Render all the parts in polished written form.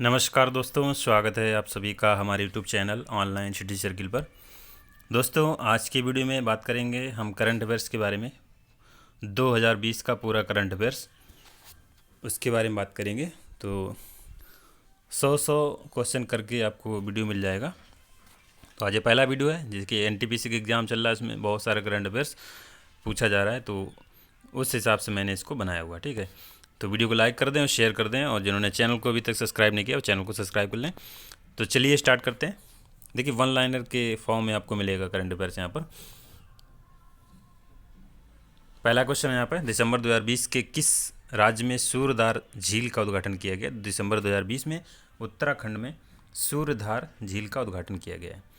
नमस्कार दोस्तों, स्वागत है आप सभी का हमारे YouTube channel online study circle पर। दोस्तों, आज की वीडियो में बात करेंगे हम करंट अफेयर्स के बारे में। 2020 का पूरा करंट अफेयर्स उसके बारे में बात करेंगे। तो 100 क्वेश्चन करके आपको वीडियो मिल जाएगा। तो आज ये पहला वीडियो है जिसकी एनटीपीसी का एग्ज़ाम चल रहा है, इसमें बहुत सारे करंट अफेयर्स पूछा जा रहा है, तो उस हिसाब से मैंने इसको बनाया हुआ। ठीक है, तो वीडियो को लाइक कर दें और शेयर कर दें, और जिन्होंने चैनल को अभी तक सब्सक्राइब नहीं किया वो चैनल को सब्सक्राइब कर लें। तो चलिए स्टार्ट करते हैं। देखिए, वन लाइनर के फॉर्म में आपको मिलेगा करंट अफेयर्स यहाँ पर। पहला क्वेश्चन है यहाँ पर, दिसंबर 2020 के किस राज्य में सूर्यधार झील का उद्घाटन किया गया? दिसंबर 2020 में उत्तराखंड में सूर्यधार झील का उद्घाटन किया गया है।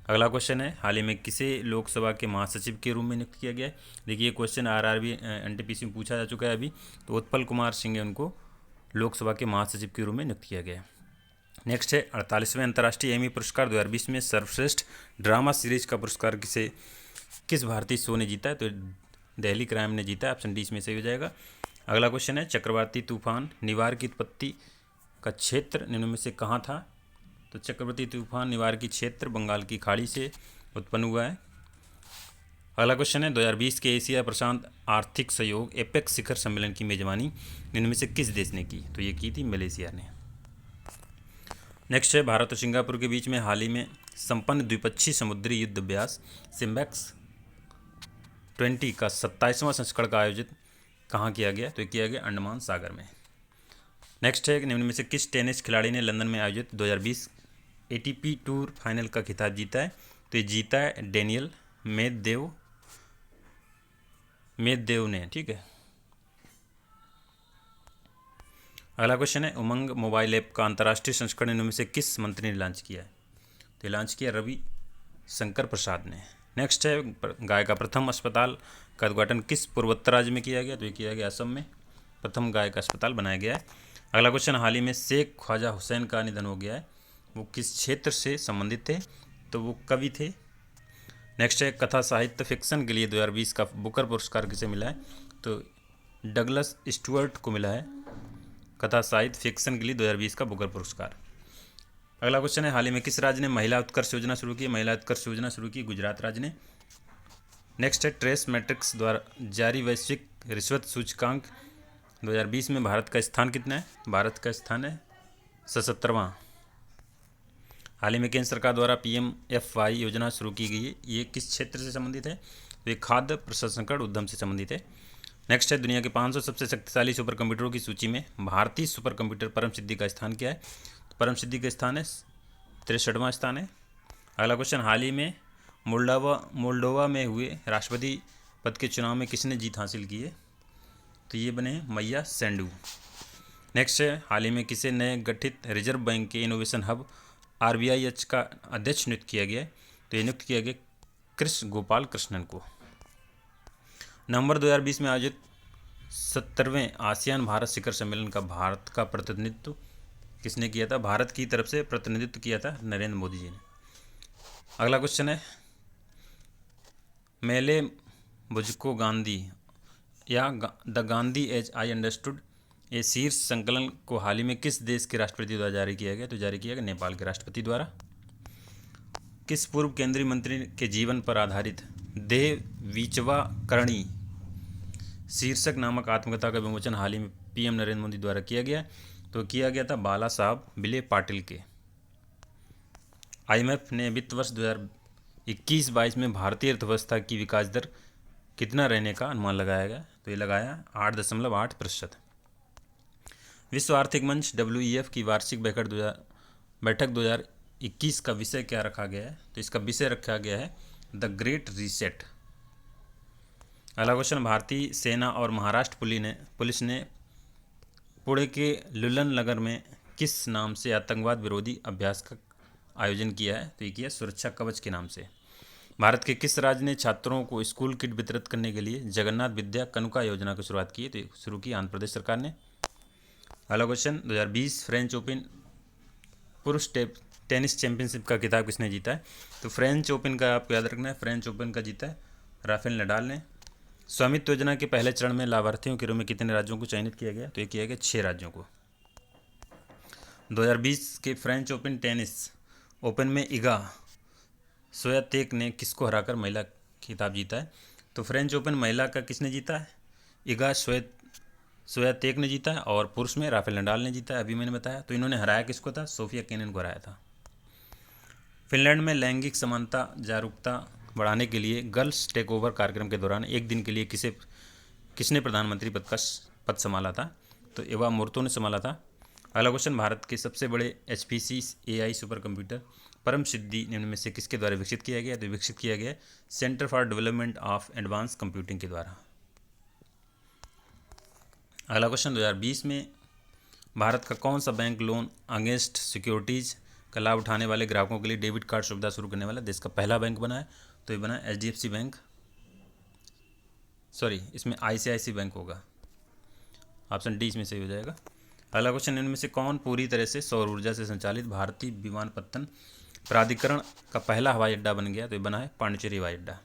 अगला क्वेश्चन है, हाल ही में किसे लोकसभा के महासचिव के रूप में नियुक्त किया गया है? देखिए, ये क्वेश्चन आरआरबी एनटीपीसी में पूछा जा चुका है अभी। तो उत्पल कुमार सिंह ने उनको लोकसभा के महासचिव के रूप में नियुक्त किया गया है। नेक्स्ट है, 48वें अंतर्राष्ट्रीय एमी पुरस्कार 2020 में सर्वश्रेष्ठ ड्रामा सीरीज का पुरस्कार किस भारतीय शो ने जीता है? तो दिल्ली क्राइम ने जीता है। ऑप्शन डी इसमें सही हो जाएगा। अगला क्वेश्चन है, चक्रवाती तूफान निवार की उत्पत्ति का क्षेत्र निम्न में से कहाँ था? तो चक्रवाती तूफान निवार की क्षेत्र बंगाल की खाड़ी से उत्पन्न हुआ है। अगला क्वेश्चन है, 2020 के एशिया प्रशांत आर्थिक सहयोग एपेक्स शिखर सम्मेलन की मेजबानी निम्न में से किस देश ने की? तो ये की थी मलेशिया ने। नेक्स्ट है, भारत और सिंगापुर के बीच में हाल ही में संपन्न द्विपक्षीय समुद्री युद्ध अभ्यास सिम्बैक्स 20 का 27वां संस्करण का आयोजित कहाँ किया गया? तो ये किया गया अंडमान सागर में। नेक्स्ट है, निम्न में से किस टेनिस खिलाड़ी ने लंदन में आयोजित 2020 एटीपी टूर फाइनल का खिताब जीता है? तो ये जीता है डेनियल मेददेव ने। ठीक है। अगला क्वेश्चन है, उमंग मोबाइल ऐप का अंतर्राष्ट्रीय संस्करण निम्न में से किस मंत्री ने लॉन्च किया है? तो लॉन्च किया रवि शंकर प्रसाद ने। नेक्स्ट है, गाय का प्रथम अस्पताल का उद्घाटन किस पूर्वोत्तर राज्य में किया गया? तो ये किया गया असम में, प्रथम गाय का अस्पताल बनाया गया है। अगला क्वेश्चन, हाल ही में शेख ख्वाजा हुसैन का निधन हो गया है, वो किस क्षेत्र से संबंधित थे? तो वो कवि थे। नेक्स्ट है, कथा साहित्य फिक्शन के लिए 2020 का बुकर पुरस्कार किसे मिला है? तो डगलस स्टुअर्ट को मिला है कथा साहित्य फिक्शन के लिए 2020 का बुकर पुरस्कार। अगला क्वेश्चन है, हाल ही में किस राज्य ने महिला उत्कर्ष योजना शुरू की? महिला उत्कर्ष योजना शुरू की गुजरात राज्य ने। नेक्स्ट है, ट्रेस मैट्रिक्स द्वारा जारी वैश्विक रिश्वत सूचकांक 2020 में भारत का स्थान कितना है? भारत का स्थान है 77वां। हाल ही में केंद्र सरकार द्वारा PMFY योजना शुरू की गई है, ये किस क्षेत्र से संबंधित है? तो ये खाद्य प्रसंस्करण उद्यम से संबंधित है। नेक्स्ट है, दुनिया के 500 सबसे शक्तिशाली सुपर कंप्यूटरों की सूची में भारतीय सुपर कंप्यूटर परम सिद्धि का स्थान क्या है? तो परम सिद्धि का स्थान है 63वां स्थान है। अगला क्वेश्चन, हाल ही में मोल्डोवा में हुए राष्ट्रपति पद के चुनाव में किसने जीत हासिल की है? तो ये बने मैया सेंडू। नेक्स्ट है, हाल ही में किसे नए गठित रिजर्व बैंक के इनोवेशन हब RBIH का अध्यक्ष नियुक्त किया गया है? तो ये नियुक्त किया गया कृष्ण गोपाल कृष्णन को। नवंबर 2020 में आयोजित 70वें आसियान भारत शिखर सम्मेलन का भारत का प्रतिनिधित्व किसने किया था? भारत की तरफ से प्रतिनिधित्व किया था नरेंद्र मोदी जी ने। अगला क्वेश्चन है, मेले मुझको गांधी या the Gandhi as I understood ये शीर्ष संकलन को हाल ही में किस देश के राष्ट्रपति द्वारा जारी किया गया? तो जारी किया गया नेपाल के राष्ट्रपति द्वारा। किस पूर्व केंद्रीय मंत्री के जीवन पर आधारित देह विचवा करणी शीर्षक नामक आत्मकथा का विमोचन हाल ही में PM नरेंद्र मोदी द्वारा किया गया? तो किया गया था बाला साहब विले पाटिल के। IMF ने वित्त वर्ष 2021-22 में भारतीय अर्थव्यवस्था की विकास दर कितना रहने का अनुमान लगाया गया? तो ये लगाया 8.8%। विश्व आर्थिक मंच WEF की वार्षिक बैठक 2021 का विषय क्या रखा गया है? तो इसका विषय रखा गया है द ग्रेट रीसेट। अगला क्वेश्चन, भारतीय सेना और महाराष्ट्र पुलिस ने पुणे के लुलन नगर में किस नाम से आतंकवाद विरोधी अभ्यास का आयोजन किया है? तो ये किया सुरक्षा कवच के नाम से। भारत के किस राज्य ने छात्रों को स्कूल किट वितरित करने के लिए जगन्नाथ विद्या कनुका योजना की शुरुआत की है? तो शुरू की आंध्र प्रदेश सरकार ने। अगला क्वेश्चन, 2020 फ्रेंच ओपन पुरुष टेनिस चैंपियनशिप का खिताब किसने जीता है? तो फ्रेंच ओपन का आपको याद रखना है, फ्रेंच ओपन का जीता है राफेल नडाल ने। स्वामित्व योजना के पहले चरण में लाभार्थियों के रूप में कितने राज्यों को चयनित किया गया? तो ये किया गया 6 राज्यों को। 2020 के फ्रेंच ओपन टेनिस ओपन में इगा स्वियातेक ने किसको हराकर महिला खिताब जीता है? तो फ्रेंच ओपन महिला का किसने जीता है? इगा स्वियातेक ने जीता है, और पुरुष में राफेल नडाल ने जीता है, अभी मैंने बताया। तो इन्होंने हराया किसको था? सोफिया केनिन को हराया था। फिनलैंड में लैंगिक समानता जागरूकता बढ़ाने के लिए गर्ल्स टेक ओवर कार्यक्रम के दौरान एक दिन के लिए किसने प्रधानमंत्री पद संभाला था? तो एवा मूर्तो ने संभाला था। अगला क्वेश्चन, भारत के सबसे बड़े HPC AI सुपर कंप्यूटर परम सिद्धि निम्न में से किसके द्वारा विकसित किया गया? तो विकसित किया गया centre for development of advance computing के द्वारा। अगला क्वेश्चन, 2020 में भारत का कौन सा बैंक लोन अगेंस्ट सिक्योरिटीज का लाभ उठाने वाले ग्राहकों के लिए डेबिट कार्ड सुविधा शुरू करने वाला देश का पहला बैंक बना है? तो ये बना है HDFC बैंक, सॉरी इसमें ICICI बैंक होगा, ऑप्शन डी इसमें सही हो जाएगा। अगला क्वेश्चन, इनमें से कौन पूरी तरह से सौर ऊर्जा से संचालित भारतीय विमानपत्तन प्राधिकरण का पहला हवाई अड्डा बन गया? तो ये बना है पांडिचेरी हवाई अड्डा।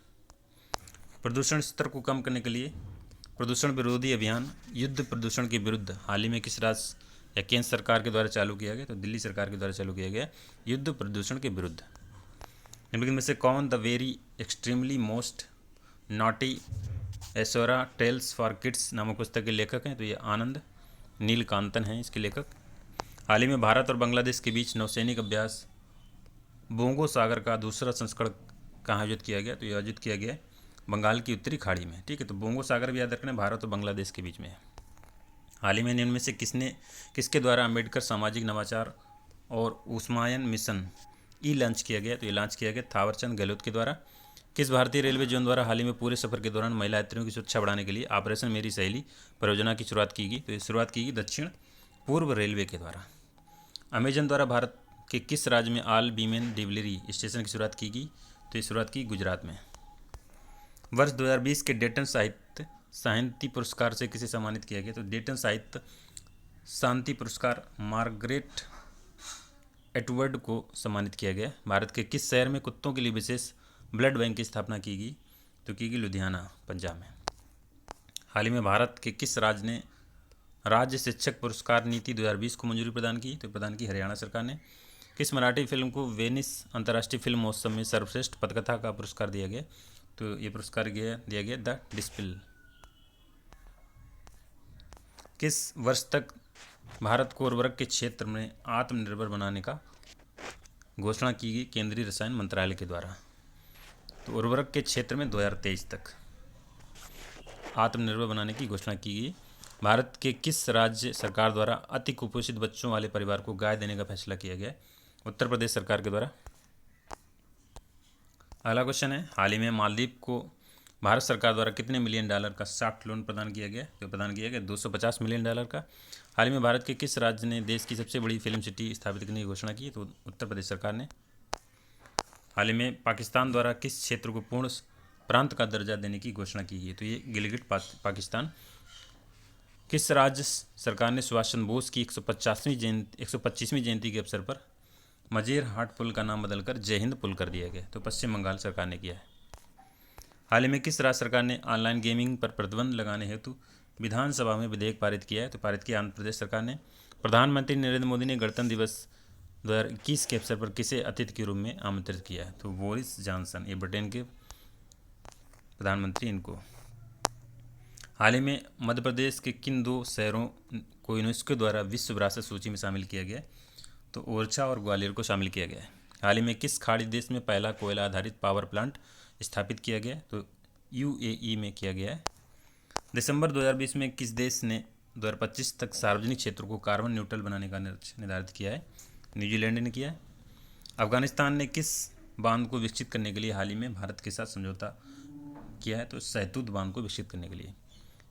प्रदूषण स्तर को कम करने के लिए प्रदूषण विरोधी अभियान युद्ध प्रदूषण के विरुद्ध हाल ही में किस राज्य या केंद्र सरकार के द्वारा चालू किया गया? तो दिल्ली सरकार के द्वारा चालू किया गया युद्ध प्रदूषण के विरुद्ध। निम्नलिखित में से कौन the very extremely most naughty Aishwarya tales for kids नामक पुस्तक के लेखक हैं? तो ये आनंद नीलकांतन हैं इसके लेखक। हाल ही में भारत और बांग्लादेश के बीच नौसैनिक अभ्यास बोंगो सागर का दूसरा संस्करण कहाँ आयोजित किया गया? तो ये आयोजित किया गया बंगाल की उत्तरी खाड़ी में। ठीक है, तो बोंगो सागर भी याद रखना भारत और बांग्लादेश के बीच में है। हाल ही में इनमें से किसके द्वारा अम्बेडकर सामाजिक नवाचार और उस्मायन मिशन लॉन्च किया गया? तो ये लॉन्च किया गया थावरचंद गहलोत के द्वारा। किस भारतीय रेलवे जोन द्वारा हाल ही में पूरे सफर के दौरान महिला यात्रियों की सुरक्षा बढ़ाने के लिए ऑपरेशन मेरी सहेली परियोजना की शुरुआत की गई? तो ये शुरुआत की गई दक्षिण पूर्व रेलवे के द्वारा। अमेजन द्वारा भारत के किस राज्य में ऑल वीमेन डिलीवरी स्टेशन की शुरुआत की गई? तो ये शुरुआत की गुजरात में। वर्ष 2020 के डेटन साहित्य शांति पुरस्कार से किसे सम्मानित किया गया? तो डेटन साहित्य शांति पुरस्कार मार्गरेट एटवर्ड को सम्मानित किया गया। भारत के किस शहर में कुत्तों के लिए विशेष ब्लड बैंक की स्थापना की गई? तो की गई लुधियाना पंजाब में। हाल ही में भारत के किस राज्य ने राज्य शिक्षक पुरस्कार नीति 2020 को मंजूरी प्रदान की? तो प्रदान की हरियाणा सरकार ने। किस मराठी फिल्म को वेनिस अंतर्राष्ट्रीय फिल्म महोत्सव में सर्वश्रेष्ठ पटकथा का पुरस्कार दिया गया? तो ये पुरस्कार दिया गया द डिस्पिल। किस वर्ष तक भारत को उर्वरक के क्षेत्र में आत्मनिर्भर बनाने का घोषणा की गई केंद्रीय रसायन मंत्रालय के द्वारा? तो उर्वरक के क्षेत्र में 2023 तक आत्मनिर्भर बनाने की घोषणा की गई। भारत के किस राज्य सरकार द्वारा अति कुपोषित बच्चों वाले परिवार को गाय देने का फैसला किया गया? उत्तर प्रदेश सरकार के द्वारा। अगला क्वेश्चन है, हाल ही में मालदीव को भारत सरकार द्वारा कितने मिलियन डॉलर का सॉफ्ट लोन प्रदान किया गया? तो प्रदान किया गया 250 मिलियन डॉलर का। हाल ही में भारत के किस राज्य ने देश की सबसे बड़ी फिल्म सिटी स्थापित करने की घोषणा की? तो उत्तर प्रदेश सरकार ने। हाल ही में पाकिस्तान द्वारा किस क्षेत्र को पूर्ण प्रांत का दर्जा देने की घोषणा की गई? तो ये गिलगिट पाकिस्तान। किस राज्य सरकार ने सुभाष चंद्र बोस की 125वीं जयंती के अवसर पर मजेर हाट पुल का नाम बदलकर जय हिंद पुल कर दिया गया? तो पश्चिम बंगाल सरकार ने किया है। हाल ही में किस राज्य सरकार ने ऑनलाइन गेमिंग पर प्रतिबंध लगाने हेतु विधानसभा में विधेयक पारित किया है? तो पारित किया आंध्र प्रदेश सरकार ने। प्रधानमंत्री नरेंद्र मोदी ने गणतंत्र दिवस 2021 के अवसर पर किसे अतिथि के रूप में आमंत्रित किया है? तो बोरिस जॉनसन, ये ब्रिटेन के प्रधानमंत्री इनको। हाल ही में मध्य प्रदेश के किन दो शहरों को यूनेस्को द्वारा विश्व विरासत सूची में शामिल किया गया? तो ओरछा और ग्वालियर को शामिल किया गया है। हाल ही में किस खाड़ी देश में पहला कोयला आधारित पावर प्लांट स्थापित किया गया? तो UAE में किया गया है। दिसंबर 2020 में किस देश ने 2025 तक सार्वजनिक क्षेत्र को कार्बन न्यूट्रल बनाने का निर्धारित किया है? न्यूजीलैंड ने किया है। अफगानिस्तान ने किस बांध को विकसित करने के लिए हाल ही में भारत के साथ समझौता किया है? तो सहतूत बांध को विकसित करने के लिए।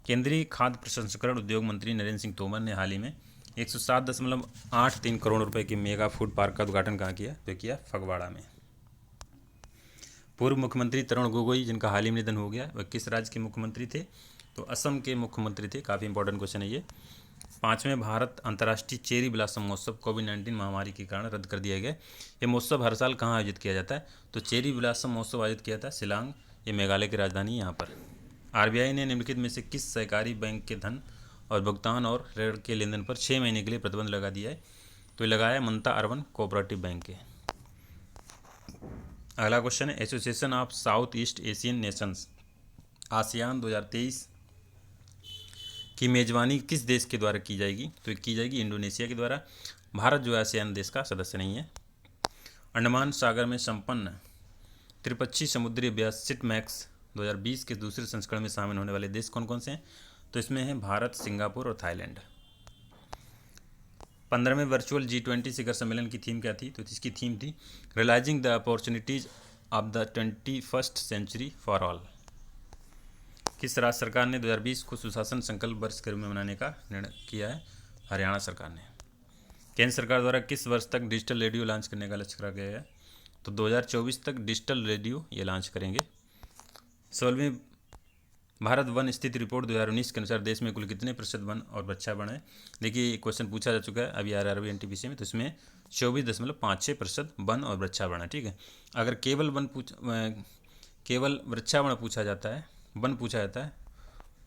केंद्रीय खाद्य प्रसंस्करण उद्योग मंत्री नरेंद्र सिंह तोमर ने हाल ही में 107.83 करोड़ रुपए के मेगा फूड पार्क का उद्घाटन कहाँ किया? तो किया फगवाड़ा में। पूर्व मुख्यमंत्री तरुण गोगोई, जिनका हाल ही में निधन हो गया, वह किस राज्य के मुख्यमंत्री थे? तो असम के मुख्यमंत्री थे। काफ़ी इंपॉर्टेंट क्वेश्चन है ये। 5वें भारत अंतर्राष्ट्रीय चेरी ब्लॉसम महोत्सव कोविड-19 महामारी के कारण रद्द कर दिया गया। ये महोत्सव हर साल कहाँ आयोजित किया जाता है? तो चेरी ब्लॉसम महोत्सव आयोजित किया था शिलांग, ये मेघालय की राजधानी यहाँ पर। RBI ने निम्नलिखित में से किस सहकारी बैंक के धन और भुगतान और ऋण के लेनदेन पर 6 महीने के लिए प्रतिबंध लगा दिया है? तो ये लगाया मनता अर्बन कोऑपरेटिव बैंक के। अगला क्वेश्चन है association of south east Asian Nations ASEAN 2023 की मेजबानी किस देश के द्वारा की जाएगी? तो की जाएगी इंडोनेशिया के द्वारा। भारत जो है आसियान देश का सदस्य नहीं है। अंडमान सागर में संपन्न त्रिपक्षीय समुद्री अभ्यास सिट मैक्स 2020 के दूसरे संस्करण में शामिल होने वाले देश कौन कौन से हैं? तो इसमें है भारत, सिंगापुर और थाईलैंड। 15वें वर्चुअल G20 शिखर सम्मेलन की थीम क्या थी? तो इसकी थीम थी realising the opportunities of the 21st century for all. किस राज्य सरकार ने 2020 को सुशासन संकल्प वर्ष के रूप में मनाने का निर्णय किया है? हरियाणा सरकार ने। केंद्र सरकार द्वारा किस वर्ष तक डिजिटल रेडियो लॉन्च करने का लक्ष्य रखा गया है? तो 2024 तक डिजिटल रेडियो ये लॉन्च करेंगे। 16वीं भारत वन स्थिति रिपोर्ट 2019 के अनुसार देश में कुल कितने प्रतिशत वन और वृक्षारोपण है? देखिए क्वेश्चन पूछा जा चुका है अभी RRB NTPC में, तो इसमें 24.56% वन और वृक्षारोपण है। ठीक है, अगर केवल वृक्षारोपण पूछा जाता है, वन पूछा जाता है,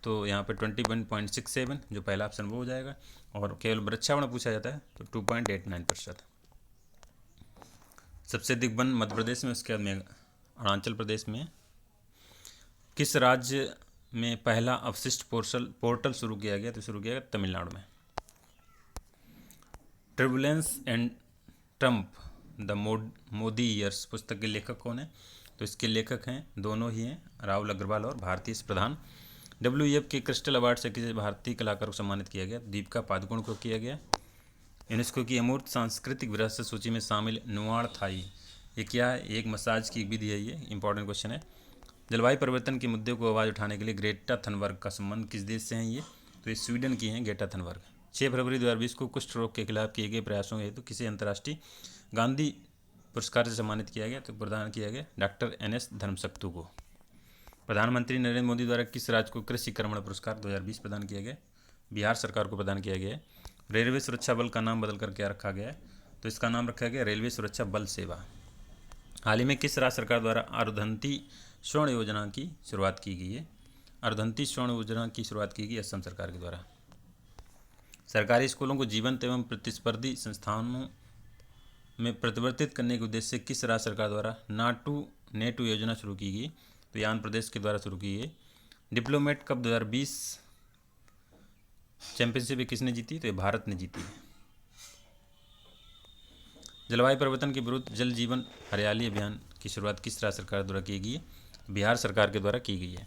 तो यहाँ पे 21.67 जो पहला ऑप्शन वो हो जाएगा, और केवल वृक्षारोपण पूछा जाता है तो 2.89%। सबसे अधिक वन मध्य प्रदेश में, उसके बाद में अरुणाचल प्रदेश में। किस राज्य में पहला अवशिष्ट पोर्टल शुरू किया गया? तो शुरू किया गया तमिलनाडु में। Turbulence and Trump the Modi years पुस्तक के लेखक कौन है? तो इसके लेखक हैं, दोनों ही हैं, राहुल अग्रवाल और भारतीय प्रधान। WEF के क्रिस्टल अवार्ड से किसी भारतीय कलाकार को सम्मानित किया गया? दीपिका पादुकोण को किया गया। यूनेस्को की अमूर्त सांस्कृतिक विरासत सूची में शामिल नुआड़ थाई ये क्या है? एक मसाज की विधि है, ये इंपॉर्टेंट क्वेश्चन है। जलवायु परिवर्तन के मुद्दे को आवाज़ उठाने के लिए ग्रेटा थनबर्ग का संबंध किस देश से हैं? ये तो ये स्वीडन की हैं ग्रेटा थनबर्ग। 6 फरवरी 2020 को कुष्ठ रोग के खिलाफ किए गए प्रयासों हेतु किसी अंतर्राष्ट्रीय गांधी पुरस्कार से सम्मानित किया गया? तो प्रदान किया गया डॉक्टर NS धर्मसक्तु को। प्रधानमंत्री नरेंद्र मोदी द्वारा किस राज्य को कृषि कर्मण पुरस्कार 2020 प्रदान किया गया? बिहार सरकार को प्रदान किया गया है। रेलवे सुरक्षा बल का नाम बदलकर क्या रखा गया है? तो इसका नाम रखा गया रेलवे सुरक्षा बल सेवा। हाल ही में किस राज्य सरकार द्वारा अरुंधति स्वर्ण योजना की शुरुआत की गई है? अरुंधति स्वर्ण योजना की शुरुआत की गई असम सरकार के द्वारा। सरकारी स्कूलों को जीवंत एवं प्रतिस्पर्धी संस्थानों में परिवर्तित करने के उद्देश्य से किस राज्य सरकार द्वारा नेटू योजना शुरू की गई? तो ये आंध्र प्रदेश के द्वारा शुरू की गई। डिप्लोमेट कप 2020 चैंपियनशिप किसने जीती? तो ये भारत ने जीती है। जलवायु परिवर्तन के विरुद्ध जल जीवन हरियाली अभियान की शुरुआत किस राज्य सरकार द्वारा की गई है? बिहार सरकार के द्वारा की गई है।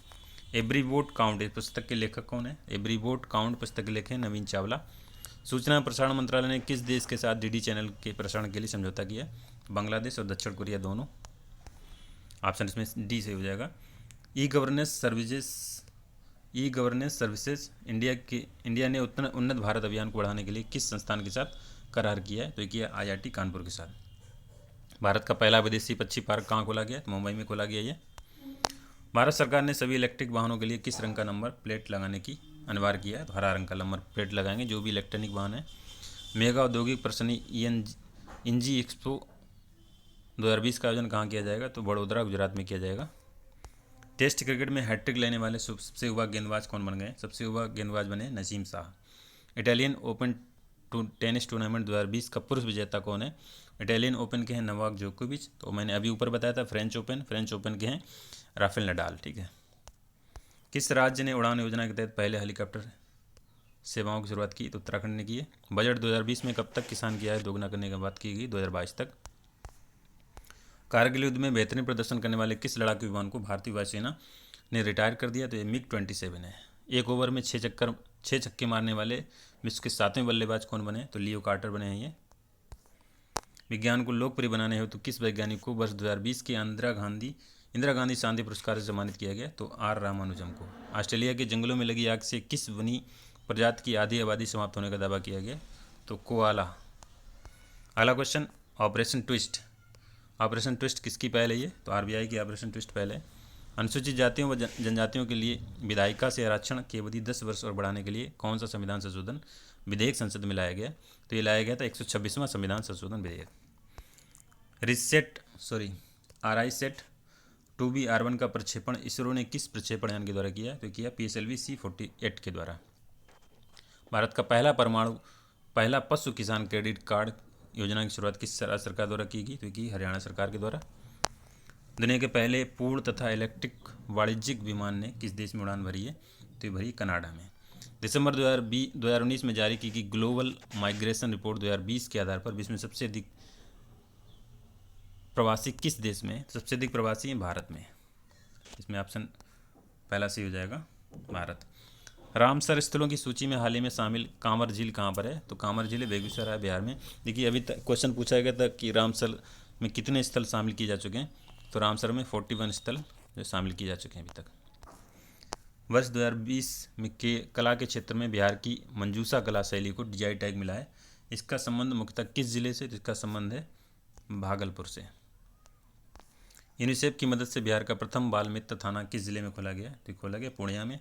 एवरी वोट काउंट इस पुस्तक के लेखक कौन है? एवरी वोट काउंट पुस्तक के लेखक हैं नवीन चावला। सूचना और प्रसारण मंत्रालय ने किस देश के साथ DD चैनल के प्रसारण के लिए समझौता किया? बांग्लादेश और दक्षिण कोरिया दोनों। ऑप्शन इसमें D से हो जाएगा। ई गवर्नेंस सर्विसेज इंडिया ने उन्नत भारत अभियान को बढ़ाने के लिए किस संस्थान के साथ करार किया है? तो ये किया IIT कानपुर के साथ। भारत का पहला विदेशी पक्षी पार्क कहाँ खोला गया? तो मुंबई में खोला गया ये। भारत सरकार ने सभी इलेक्ट्रिक वाहनों के लिए किस रंग का नंबर प्लेट लगाने की अनिवार्य किया है? तो हरा रंग का नंबर प्लेट लगाएंगे जो भी इलेक्ट्रॉनिक वाहन है। मेगा औद्योगिक प्रदर्शनी इंजी एक्सपो 2020 का आयोजन कहाँ किया जाएगा? तो वडोदरा गुजरात में किया जाएगा। टेस्ट क्रिकेट में हैट्रिक लेने वाले सबसे युवा गेंदबाज कौन बन गए? सबसे युवा गेंदबाज बने Naseem Shah. Italian open tennis tournament 2020 का पुरुष विजेता कौन है? इटालियन ओपन के हैं नोवाक जोकोविच। तो मैंने अभी ऊपर बताया था फ्रेंच ओपन के हैं राफेल नडाल। ठीक है। किस राज्य ने उड़ान योजना के तहत पहले हेलीकॉप्टर सेवाओं की शुरुआत की? तो उत्तराखंड ने की है। बजट 2020 में कब तक किसान की आय दोगुना करने की बात की गई? 2022 तक। कारगिल युद्ध में बेहतरीन प्रदर्शन करने वाले किस लड़ाकू विमान को भारतीय वायुसेना ने रिटायर कर दिया? तो ये MiG-27 है। एक ओवर में 6 छक्के मारने वाले विश्व के 7वें बल्लेबाज कौन बने? तो लियो कार्टर बने हैं ये। विज्ञान को लोकप्रिय बनाने हेतु किस वैज्ञानिक को वर्ष 2020 के इंदिरा गांधी शांति पुरस्कार से सम्मानित किया गया? तो R रामानुजम को। ऑस्ट्रेलिया के जंगलों में लगी आग से किस वनी प्रजाति की आधी आबादी समाप्त होने का दावा किया गया? तो कोआला। अगला क्वेश्चन ऑपरेशन ट्विस्ट किसकी पहल है? ये तो RBI की ऑपरेशन ट्विस्ट पहल है। अनुसूचित जातियों व जनजातियों के लिए विधायिका से आरक्षण की अवधि 10 वर्ष और बढ़ाने के लिए कौन सा संविधान संशोधन विधेयक संसद में लाया गया? तो ये लाया गया था 126वां संविधान संशोधन विधेयक। RISAT 2B R1 का प्रक्षेपण इसरो ने किस प्रक्षेपण यान के द्वारा किया? तो किया PSLV C-48 के द्वारा। भारत का पहला पशु किसान क्रेडिट कार्ड योजना की शुरुआत किस राज्य सरकार द्वारा की गई? तो कि हरियाणा सरकार के द्वारा। दुनिया के पहले पूर्ण तथा इलेक्ट्रिक वाणिज्यिक विमान ने किस देश में उड़ान भरी है? तो ये भरी कनाडा में। दिसंबर 2019 में जारी की गई ग्लोबल माइग्रेशन रिपोर्ट 2020 के आधार पर विश्व में सबसे अधिक प्रवासी किस देश में? सबसे अधिक प्रवासी हैं भारत में। इसमें ऑप्शन पहला सही हो जाएगा, भारत। रामसर स्थलों की सूची में हाल ही में शामिल कांवर झील कहाँ पर है? तो कांवर झील बेगूसराय बिहार में। देखिए अभी तक क्वेश्चन पूछा गया था कि रामसर में कितने स्थल शामिल किए जा चुके हैं, तो रामसर में 41 स्थल जो शामिल किए जा चुके हैं अभी तक। वर्ष 2020 में कला के क्षेत्र में बिहार की मंजूषा कला शैली को जीआई टैग मिला है। इसका संबंध मुख्यतः किस जिले से? इसका संबंध है भागलपुर से। यूनिसेफ की मदद से बिहार का प्रथम बाल मित्र थाना किस जिले में खोला गया? तो खोला गया पूर्णिया में।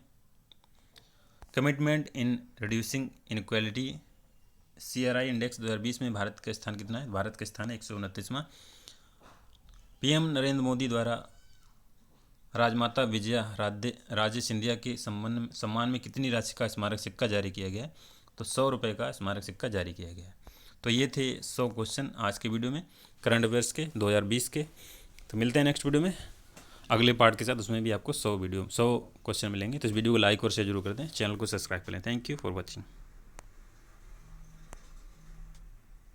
Commitment in reducing inequality CRI index 2020 में भारत का स्थान कितना है? भारत का स्थान है 129वां। PM नरेंद्र मोदी द्वारा राजमाता विजया राजे सिंधिया के सम्मान में कितनी राशि का स्मारक सिक्का जारी किया गया? तो 100 रुपये का स्मारक सिक्का जारी किया गया। तो ये थे 100 क्वेश्चन आज के वीडियो में करंट अफेयर्स के 2020 के। तो मिलते हैं नेक्स्ट वीडियो में अगले पार्ट के साथ, उसमें भी आपको 100 क्वेश्चन मिलेंगे। तो इस वीडियो को लाइक और शेयर जरूर कर दें, चैनल को सब्सक्राइब कर लें। Thank you for watching.